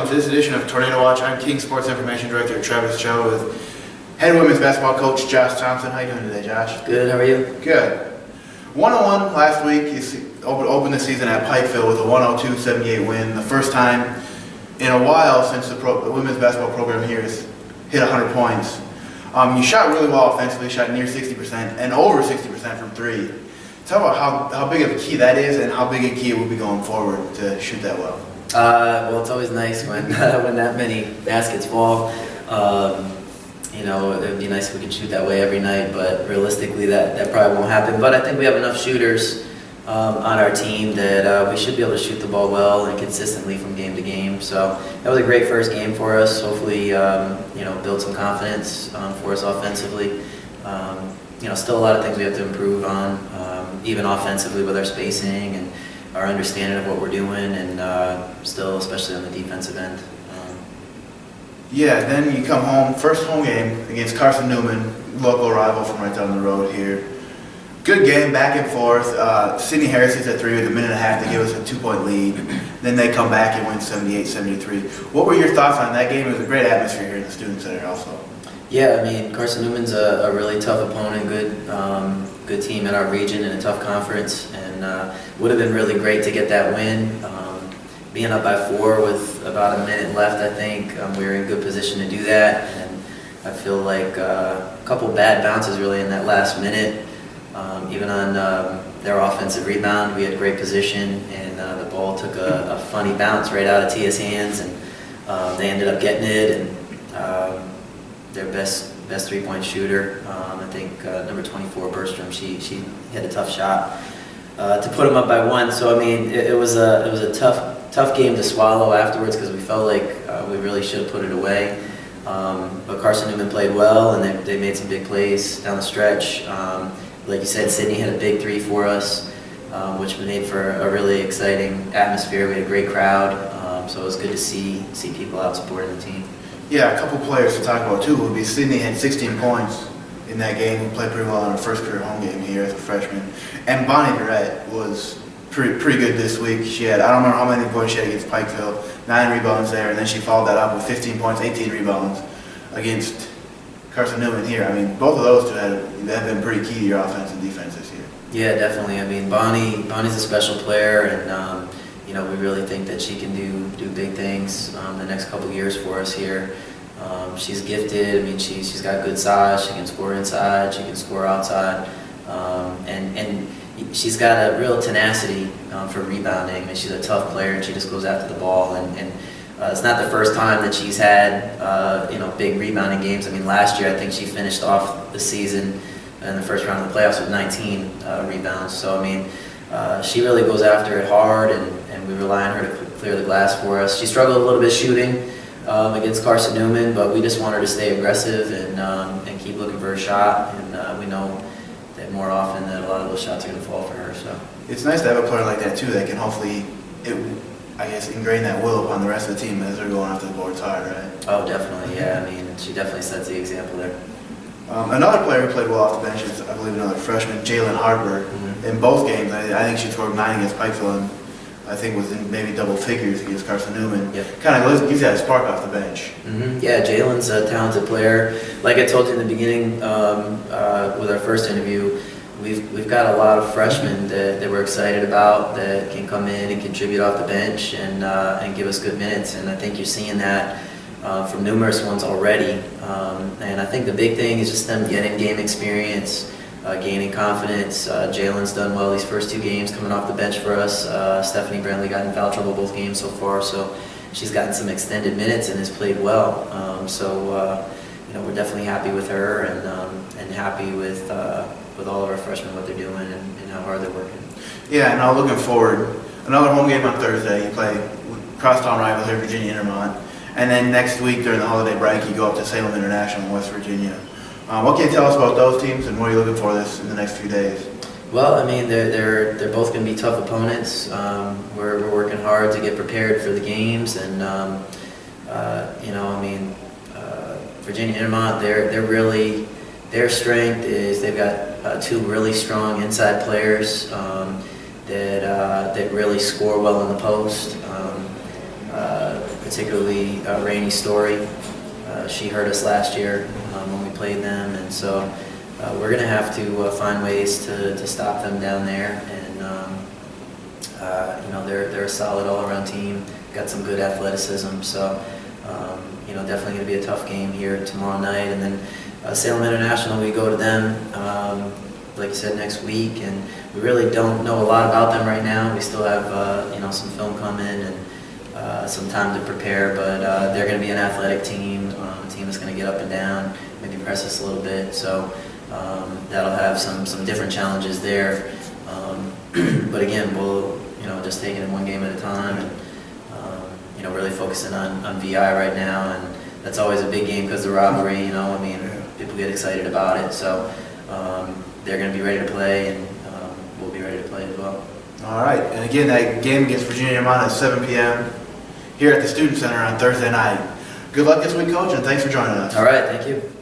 welcome to this edition of Tornado Watch. I'm King Sports Information Director Travis Cho with head women's basketball coach Josh Thompson. How you doing today, Josh? Good, how are you? Good. 1-1 last week. You opened the season at Pikeville with a 102-78 win. The first time in a while since the women's basketball program here has hit 100 points. You shot really well offensively, shot near 60% and over 60% from three. Tell about how big of a key that is and how big a key it will be going forward to shoot that well. Well, it's always nice when when that many baskets fall. It would be nice if we could shoot that way every night, but realistically that probably won't happen. But I think we have enough shooters on our team that we should be able to shoot the ball well and consistently from game to game. So that was a great first game for us. Hopefully, build some confidence for us offensively. Still a lot of things we have to improve on, even offensively with our spacing and our understanding of what we're doing, and still, especially on the defensive end. Yeah, then you come home, first home game against Carson Newman, local rival from right down the road here. Good game, back and forth. Sydney Harris hits at three with a minute and a half to give us a 2-point lead. Then they come back and win 78-73. What were your thoughts on that game? It was a great atmosphere here in the Student Center also. Yeah, Carson Newman's a really tough opponent, good team in our region in a tough conference, and would have been really great to get that win. Being up by 4 with about a minute left, I think we were in good position to do that, and I feel like a couple bad bounces really in that last minute. Even on their offensive rebound, we had great position, and the ball took a funny bounce right out of Tia's hands, and they ended up getting it, and their best three-point shooter, I think number 24, Bergstrom, she hit a tough shot to put them up by 1. So it was a tough game to swallow afterwards because we felt like we really should have put it away. But Carson Newman played well, and they made some big plays down the stretch. Like you said, Sydney hit a big 3 for us, which made for a really exciting atmosphere. We had a great crowd, so it was good to see people out supporting the team. Yeah, a couple players to talk about too would be Sydney had 16 points in that game, who played pretty well in her first career home game here as a freshman. And Bonnie Durrett was pretty good this week. She had, I don't remember how many points she had against Pikeville, 9 rebounds there, and then she followed that up with 15 points, 18 rebounds against Carson Newman here. Both of those two have been pretty key to your offense and defense this year. Yeah, definitely. Bonnie's a special player, and we really think that she can do big things the next couple years for us here. She's gifted. She's got good size. She can score inside. She can score outside, and she's got a real tenacity for rebounding. She's a tough player, and she just goes after the ball. And it's not the first time that she's had big rebounding games. Last year I think she finished off the season in the first round of the playoffs with 19 rebounds. So she really goes after it hard, and we rely on her to clear the glass for us. She struggled a little bit shooting against Carson Newman, but we just want her to stay aggressive and keep looking for a shot. And we know that more often that a lot of those shots are going to fall for her. So it's nice to have a player like that too that can hopefully, ingrain that will upon the rest of the team as they're going after the boards hard, right? Oh, definitely. Yeah, she definitely sets the example there. Another player who played well off the bench is, I believe, another freshman, Jalan Harper. Mm-hmm. In both games, I think she scored 9 against Pikeville, and I think was in maybe double figures against Carson Newman. Yep. Kind of gives that a spark off the bench. Mm-hmm. Yeah, Jalen's a talented player. Like I told you in the beginning with our first interview, we've got a lot of freshmen that we're excited about that can come in and contribute off the bench and give us good minutes. And I think you're seeing that from numerous ones already. And I think the big thing is just them getting game experience, gaining confidence. Jalen's done well these first 2 games coming off the bench for us. Stephanie Brantley got in foul trouble both games so far, so she's gotten some extended minutes and has played well. We're definitely happy with her and happy with all of our freshmen, what they're doing and how hard they're working. Yeah, now looking forward, another home game on Thursday. You play crosstown rival here, Virginia Intermont. And then next week during the holiday break, you go up to Salem International in West Virginia. What can you tell us about those teams, and what are you looking for in the next few days? Well, they're both going to be tough opponents. We're working hard to get prepared for the games, and Virginia Intermont, their strength is they've got 2 really strong inside players that really score well in the post. particularly Rainey Story. She hurt us last year when we played them, and so we're going to have to find ways to stop them down there. And they're a solid all-around team. Got some good athleticism, so definitely going to be a tough game here tomorrow night. And then Salem International, we go to them, like I said, next week, and we really don't know a lot about them right now. We still have some film coming and some time to prepare, but they're going to be an athletic team, a team that's going to get up and down, maybe press us a little bit. So that'll have some different challenges there. But again, we'll just take it in one game at a time, and really focusing on VI right now, and that's always a big game because of the rivalry. People get excited about it, so they're going to be ready to play, and we'll be ready to play as well. All right, and again, that game against Virginia Intermont at 7 p.m. here at the Student Center on Thursday night. Good luck this week, Coach, and thanks for joining us. All right, thank you.